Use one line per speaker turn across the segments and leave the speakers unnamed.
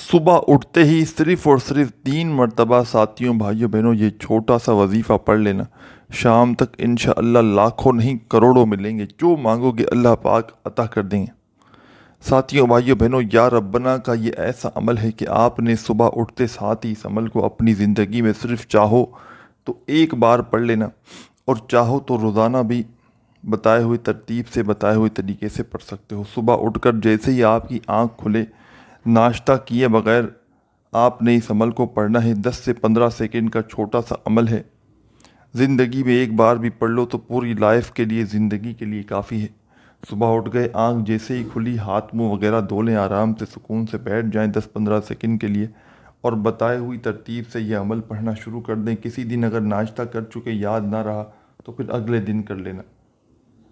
صبح اٹھتے ہی صرف اور صرف 3 مرتبہ ساتھیوں بھائیوں بہنوں یہ چھوٹا سا وظیفہ پڑھ لینا، شام تک انشاءاللہ لاکھوں نہیں کروڑوں ملیں گے، جو مانگو گے اللہ پاک عطا کر دیں گے۔ ساتھیوں بھائیوں بہنوں، یا ربنا کا یہ ایسا عمل ہے کہ آپ نے صبح اٹھتے ساتھ ہی اس عمل کو اپنی زندگی میں صرف چاہو تو ایک بار پڑھ لینا، اور چاہو تو روزانہ بھی بتائے ہوئے ترتیب سے بتائے ہوئے طریقے سے پڑھ سکتے ہو۔ صبح اٹھ کر جیسے ہی آپ کی آنکھ کھلے، ناشتہ کیے بغیر آپ نے اس عمل کو پڑھنا ہے۔ 10 سے 15 سیکنڈ کا چھوٹا سا عمل ہے، زندگی میں ایک بار بھی پڑھ لو تو پوری لائف کے لیے، زندگی کے لیے کافی ہے۔ صبح اٹھ گئے، آنکھ جیسے ہی کھلی، ہاتھ منہ وغیرہ دھو لیں، آرام سے سکون سے بیٹھ جائیں 10-15 سیکنڈ کے لیے، اور بتائے ہوئی ترتیب سے یہ عمل پڑھنا شروع کر دیں۔ کسی دن اگر ناشتہ کر چکے یاد نہ رہا تو پھر اگلے دن کر لینا۔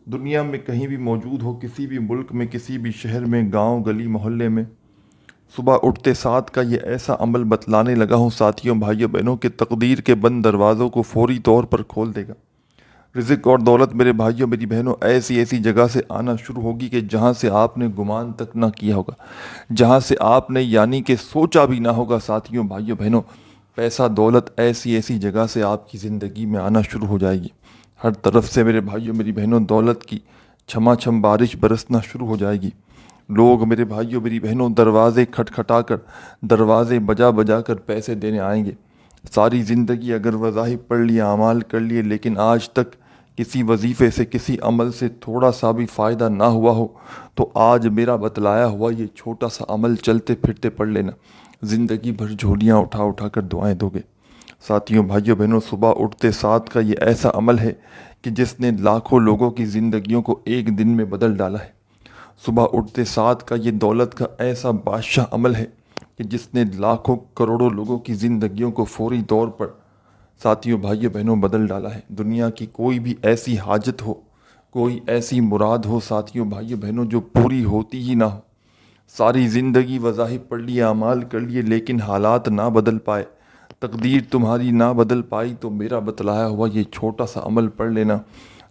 دنیا میں کہیں بھی موجود ہو، کسی بھی ملک میں، کسی بھی شہر میں، گاؤں گلی محلے میں، صبح اٹھتے ساتھ کا یہ ایسا عمل بتلانے لگا ہوں ساتھیوں بھائیوں بہنوں کہ تقدیر کے بند دروازوں کو فوری طور پر کھول دے گا۔ رزق اور دولت میرے بھائیوں میری بہنوں ایسی ایسی جگہ سے آنا شروع ہوگی کہ جہاں سے آپ نے گمان تک نہ کیا ہوگا، جہاں سے آپ نے یعنی کہ سوچا بھی نہ ہوگا۔ ساتھیوں بھائیوں بہنوں، پیسہ دولت ایسی ایسی جگہ سے آپ کی زندگی میں آنا شروع ہو جائے گی۔ ہر طرف سے میرے بھائیوں میری بہنوں دولت کی چھما چھم بارش برسنا شروع ہو جائے گی۔ لوگ میرے بھائیوں میری بہنوں دروازے کھٹکھٹا کر، دروازے بجا بجا کر پیسے دینے آئیں گے۔ ساری زندگی اگر وظائف پڑھ لیے، اعمال کر لیے، لیکن آج تک کسی وظیفے سے، کسی عمل سے تھوڑا سا بھی فائدہ نہ ہوا ہو تو آج میرا بتلایا ہوا یہ چھوٹا سا عمل چلتے پھرتے پڑھ لینا، زندگی بھر جھولیاں اٹھا اٹھا کر دعائیں دو گے۔ ساتھیوں بھائیوں بہنوں، صبح اٹھتے ساتھ کا یہ ایسا عمل ہے کہ جس نے لاکھوں لوگوں کی زندگیوں کو ایک دن میں بدل ڈالا ہے۔ صبح اٹھتے ساتھ کا یہ دولت کا ایسا بادشاہ عمل ہے کہ جس نے لاکھوں کروڑوں لوگوں کی زندگیوں کو فوری طور پر ساتھیوں بھائیوں بہنوں بدل ڈالا ہے۔ دنیا کی کوئی بھی ایسی حاجت ہو، کوئی ایسی مراد ہو ساتھیوں بھائیوں بہنوں جو پوری ہوتی ہی نہ ہو، ساری زندگی وظائف پڑھ لیے، اعمال کر لیے، لیکن حالات نہ بدل پائے، تقدیر تمہاری نہ بدل پائی تو میرا بتلایا ہوا یہ چھوٹا سا عمل پڑھ لینا،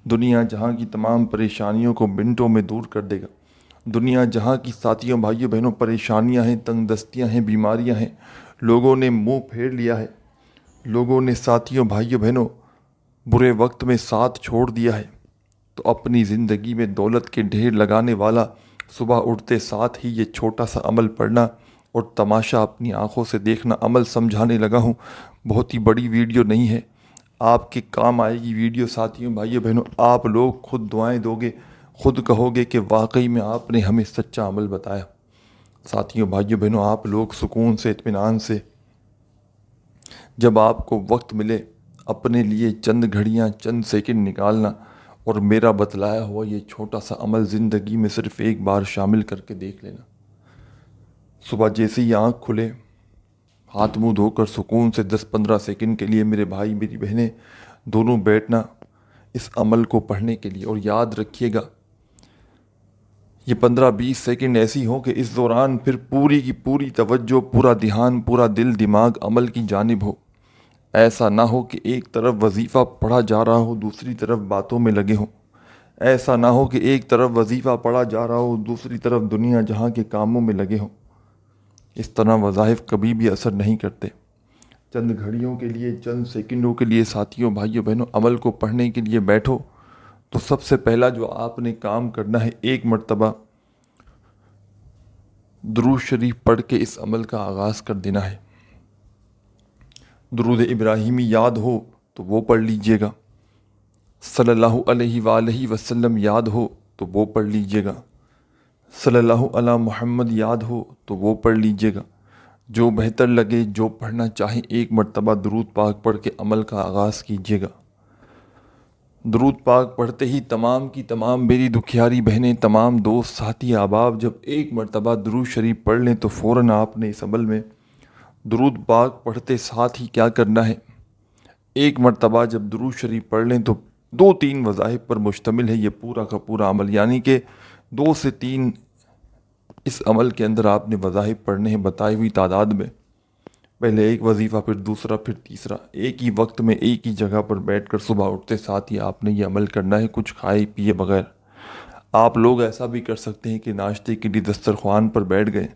دنیا جہاں کی تمام پریشانیوں کو منٹوں میں دور کر دے گا۔ دنیا جہاں کی ساتھیوں بھائیوں بہنوں پریشانیاں ہیں، تنگ دستیاں ہیں، بیماریاں ہیں، لوگوں نے منہ پھیر لیا ہے، لوگوں نے ساتھیوں بھائیوں بہنوں برے وقت میں ساتھ چھوڑ دیا ہے، تو اپنی زندگی میں دولت کے ڈھیر لگانے والا صبح اٹھتے ساتھ ہی یہ چھوٹا سا عمل پڑھنا اور تماشا اپنی آنکھوں سے دیکھنا عمل سمجھانے لگا ہوں۔ بہت ہی بڑی ویڈیو نہیں ہے، آپ کے کام آئے گی ویڈیو ساتھیوں بھائیوں بہنوں۔ آپ لوگ خود دعائیں دو گے، خود کہو گے کہ واقعی میں آپ نے ہمیں سچا عمل بتایا۔ ساتھیوں بھائیوں بہنوں، آپ لوگ سکون سے، اطمینان سے، جب آپ کو وقت ملے اپنے لیے چند گھڑیاں، چند سیکنڈ نکالنا اور میرا بتلایا ہوا یہ چھوٹا سا عمل زندگی میں صرف ایک بار شامل کر کے دیکھ لینا۔ صبح جیسے ہی آنکھ کھلے، ہاتھ منہ دھو کر سکون سے 10-15 سیکنڈ کے لیے میرے بھائی میری بہنیں دونوں بیٹھنا اس عمل کو پڑھنے کے لیے، اور یاد رکھیے گا یہ 15-20 سیکنڈ ایسی ہوں کہ اس دوران پھر پوری کی پوری توجہ، پورا دھیان، پورا دل دماغ عمل کی جانب ہو۔ ایسا نہ ہو کہ ایک طرف وظیفہ پڑھا جا رہا ہو، دوسری طرف باتوں میں لگے ہوں۔ ایسا نہ ہو کہ ایک طرف وظیفہ پڑھا جا رہا ہو، دوسری طرف دنیا جہاں کے کاموں میں لگے ہوں۔ اس طرح وظائف کبھی بھی اثر نہیں کرتے۔ چند گھڑیوں کے لیے، چند سیکنڈوں کے لیے ساتھیوں بھائیوں بہنوں عمل کو پڑھنے کے لیے بیٹھو تو سب سے پہلا جو آپ نے کام کرنا ہے، 1 مرتبہ درود شریف پڑھ کے اس عمل کا آغاز کر دینا ہے۔ درود ابراہیمی یاد ہو تو وہ پڑھ لیجئے گا، صلی اللہ علیہ وآلہ وسلم یاد ہو تو وہ پڑھ لیجئے گا، صلی اللہ علی محمد یاد ہو تو وہ پڑھ لیجئے گا۔ جو بہتر لگے، جو پڑھنا چاہیں، 1 مرتبہ درود پاک پڑھ کے عمل کا آغاز کیجئے گا۔ درود پاک پڑھتے ہی تمام کی تمام میری دکھیاری بہنیں، تمام دوست، ساتھی، احباب جب 1 مرتبہ درود شریف پڑھ لیں تو فوراً آپ نے اس عمل میں درود پاک پڑھتے ساتھ ہی کیا کرنا ہے، 1 مرتبہ جب درود شریف پڑھ لیں تو 2-3 وظائف پر مشتمل ہے یہ پورا کا پورا عمل، یعنی کہ 2 سے 3 اس عمل کے اندر آپ نے وظائف پڑھنے ہیں بتائی ہوئی تعداد میں۔ پہلے ایک وظیفہ، پھر دوسرا، پھر تیسرا، ایک ہی وقت میں ایک ہی جگہ پر بیٹھ کر صبح اٹھتے ساتھ ہی آپ نے یہ عمل کرنا ہے، کچھ کھائے پیے بغیر۔ آپ لوگ ایسا بھی کر سکتے ہیں کہ ناشتے کے لیے دسترخوان پر بیٹھ گئے،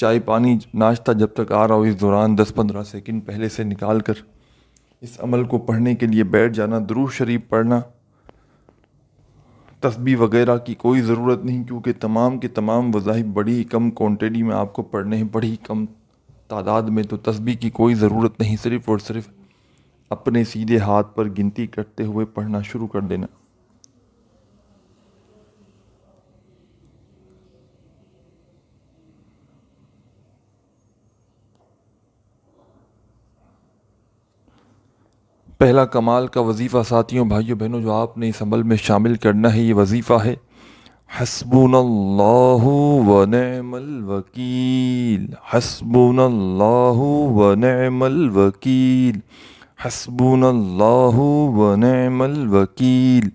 چائے پانی ناشتہ جب تک آ رہا ہو اس دوران 10-15 سیکنڈ پہلے سے نکال کر اس عمل کو پڑھنے کے لیے بیٹھ جانا. درود شریف پڑھنا، تسبیح وغیرہ کی کوئی ضرورت نہیں، کیونکہ تمام کے تمام وظائف بڑی ہی کم کوانٹٹی میں آپ کو پڑھنے ہیں، بڑی ہی کم تعداد میں. تو تسبیح کی کوئی ضرورت نہیں، صرف اور صرف اپنے سیدھے ہاتھ پر گنتی کرتے ہوئے پڑھنا شروع کر دینا. پہلا کمال کا وظیفہ ساتھیوں بھائیوں بہنوں جو آپ نے اس عمل میں شامل کرنا ہے، یہ وظیفہ ہے حسبنا اللہ و نعم الوکیل. حسبنا اللہ و نعم الوکیل. حسبنا اللہ و نعم الوکیل.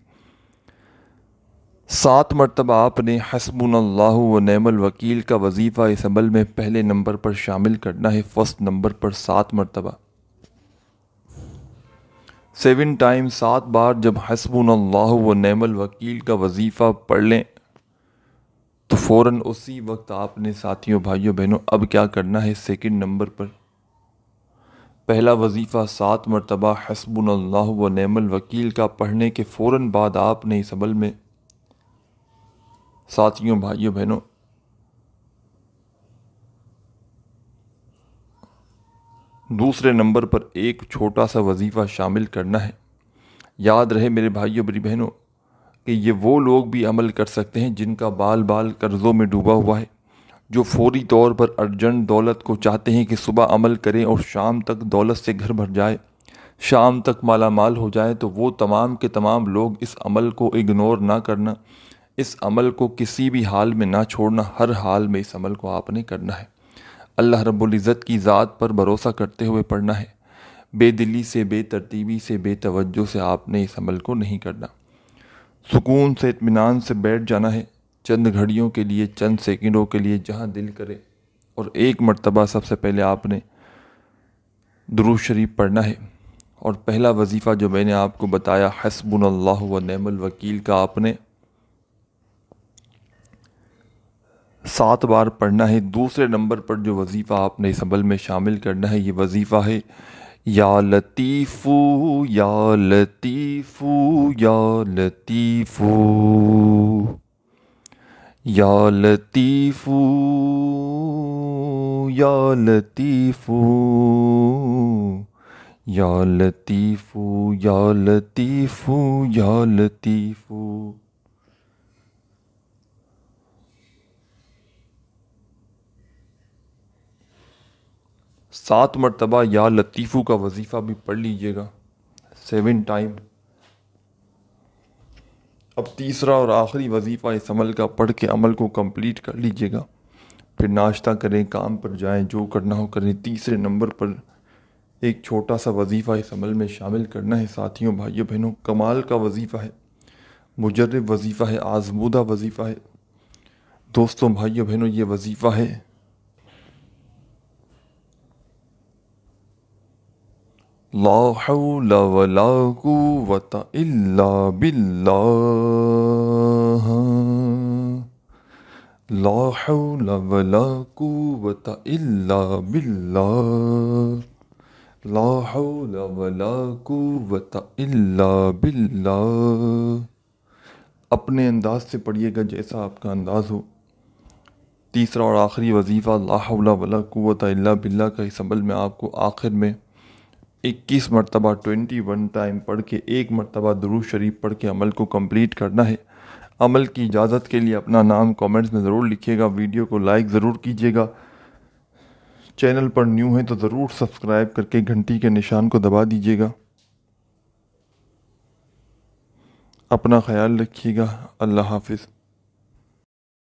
7 مرتبہ آپ نے حسبنا اللہ و نعم الوکیل کا وظیفہ اس عمل میں پہلے نمبر پر شامل کرنا ہے، فرسٹ نمبر پر 7 مرتبہ. 7 ٹائم 7 بار جب حسبنا اللہ و نعم الوکیل کا وظیفہ پڑھ لیں تو فوراً اسی وقت آپ نے ساتھیوں بھائیوں بہنوں اب کیا کرنا ہے، سیکنڈ نمبر پر پہلا وظیفہ 7 مرتبہ حسبنا اللہ و نعم الوکیل کا پڑھنے کے فوراً بعد آپ نے اس عمل میں ساتھیوں بھائیوں بہنوں دوسرے نمبر پر ایک چھوٹا سا وظیفہ شامل کرنا ہے. یاد رہے میرے بھائیوں میری بہنوں کہ یہ وہ لوگ بھی عمل کر سکتے ہیں جن کا بال قرضوں میں ڈوبا ہوا ہے، جو فوری طور پر ارجنٹ دولت کو چاہتے ہیں کہ صبح عمل کریں اور شام تک دولت سے گھر بھر جائے، شام تک مالا مال ہو جائے. تو وہ تمام کے تمام لوگ اس عمل کو اگنور نہ کرنا، اس عمل کو کسی بھی حال میں نہ چھوڑنا، ہر حال میں اس عمل کو آپ نے کرنا ہے. اللہ رب العزت کی ذات پر بھروسہ کرتے ہوئے پڑھنا ہے، بے دلی سے، بے ترتیبی سے، بے توجہ سے آپ نے اس عمل کو نہیں کرنا. سکون سے، اطمینان سے بیٹھ جانا ہے چند گھڑیوں کے لیے، چند سیکنڈوں کے لیے، جہاں دل کرے. اور ایک مرتبہ سب سے پہلے آپ نے درود شریف پڑھنا ہے. اور پہلا وظیفہ جو میں نے آپ کو بتایا حسبنا اللہ و نعم الوکیل کا آپ نے 7 بار پڑھنا ہے. دوسرے نمبر پر جو وظیفہ آپ نے اس عمل میں شامل کرنا ہے، یہ وظیفہ ہے یا لطیف یا لطیف یا لطیف یا لطیف یا لطیف یا لطیف یا لطیف یا لطیف. 7 مرتبہ یا لطیفو کا وظیفہ بھی پڑھ لیجئے گا 7 ٹائم. اب تیسرا اور آخری وظیفہ اس عمل کا پڑھ کے عمل کو کمپلیٹ کر لیجئے گا، پھر ناشتہ کریں، کام پر جائیں، جو کرنا ہو کریں. تیسرے نمبر پر ایک چھوٹا سا وظیفہ اس عمل میں شامل کرنا ہے ساتھیوں بھائیوں بہنوں. کمال کا وظیفہ ہے، مجرب وظیفہ ہے، آزمودہ وظیفہ ہے. دوستوں بھائیوں بہنوں یہ وظیفہ ہے لا حول ولا قوة الا باللہ. لا حول ولا قوة الا باللہ. لا حول ولا قوة الا باللہ. اپنے انداز سے پڑھیے گا جیسا آپ کا انداز ہو. تیسرا اور آخری وظیفہ لا حول ولا قوة الا باللہ کا اس عمل میں آپ کو آخر میں 21 مرتبہ 21 ٹائم پڑھ کے 1 مرتبہ درود شریف پڑھ کے عمل کو کمپلیٹ کرنا ہے. عمل کی اجازت کے لیے اپنا نام کامنٹس میں ضرور لکھیے گا، ویڈیو کو لائک ضرور کیجیے گا. چینل پر نیو ہیں تو ضرور سبسکرائب کر کے گھنٹی کے نشان کو دبا دیجیے گا. اپنا خیال رکھیے گا. اللہ حافظ.